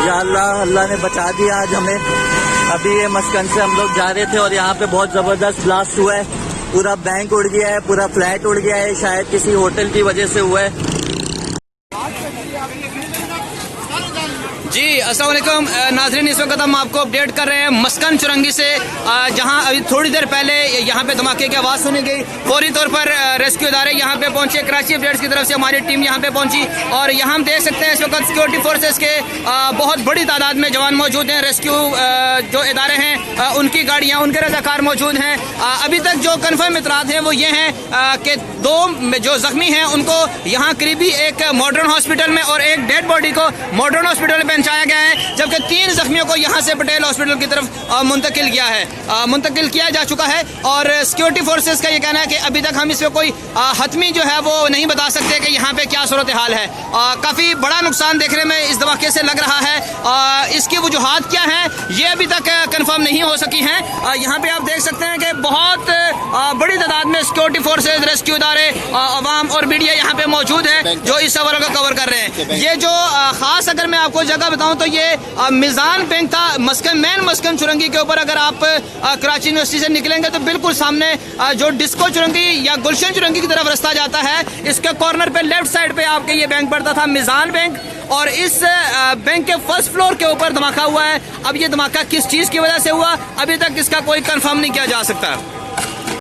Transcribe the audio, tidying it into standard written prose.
या अल्लाह, अल्लाह ने बचा दिया आज हमें। अभी ये मस्कन से हम लोग जा रहे थे और यहाँ पे बहुत जबरदस्त ब्लास्ट हुआ है। पूरा बैंक उड़ गया है, पूरा फ्लैट उड़ गया है, शायद किसी होटल की वजह से हुआ है। जी अस्सलाम वालेकुम नाज़रीन, इस वक्त हम आपको अपडेट कर रहे हैं मस्कन चौरंगी से, जहां अभी थोड़ी देर पहले यहां पे धमाके की आवाज़ सुनी गई। फौरी तौर पर रेस्क्यू इदारे यहां पे पहुंचे। कराची अपडेट्स की तरफ से हमारी टीम यहां पे पहुंची और यहां हम देख सकते हैं इस वक्त सिक्योरिटी फोर्सेस के बहुत बड़ी तादाद में जवान मौजूद हैं। रेस्क्यू जो इदारे हैं उनकी गाड़ियाँ, उनके रज़ाकार मौजूद हैं। अभी तक जो कन्फर्म इतलात हैं वो ये हैं कि 2 जो जख्मी हैं उनको यहाँ करीबी एक मॉडर्न हॉस्पिटल में और एक डेड बॉडी को मॉडर्न हॉस्पिटल में पहुंचाया गया है, जबकि 3 जख्मियों को यहाँ से पटेल हॉस्पिटल की तरफ मुंतकिल किया जा चुका है। और सिक्योरिटी फोर्सेस का ये कहना है कि अभी तक हम इसमें कोई हतमी जो है वो नहीं बता सकते कि यहाँ पे क्या सूरत हाल है। काफ़ी बड़ा नुकसान देखने में इस धमाके से लग रहा है। इसकी वजूहात क्या हैं ये अभी तक कंफर्म नहीं हो सकी हैं। यहाँ पे आप देख सकते हैं कि बहुत बड़ी तादाद में सिक्योरिटी फोर्सेज, रेस्क्यू इदारे, अवाम और मीडिया यहाँ पे मौजूद है जो इस सवाल का कवर कर रहे हैं। ये जो खास अगर मैं आपको जगह बताऊं तो ये मिजान बैंक था मस्कन चौरंगी के ऊपर। अगर आप कराची यूनिवर्सिटी से निकलेंगे तो बिल्कुल सामने जो डिस्को चौरंगी या गुलशन चौरंगी की तरफ रास्ता जाता है, इसके कॉर्नर पे लेफ्ट साइड पे आपके ये बैंक पड़ता था, मिजान बैंक। और इस बैंक के फर्स्ट फ्लोर के ऊपर धमाका हुआ है। अब ये धमाका किस चीज़ की वजह से हुआ अभी तक इसका कोई कंफर्म नहीं किया जा सकता।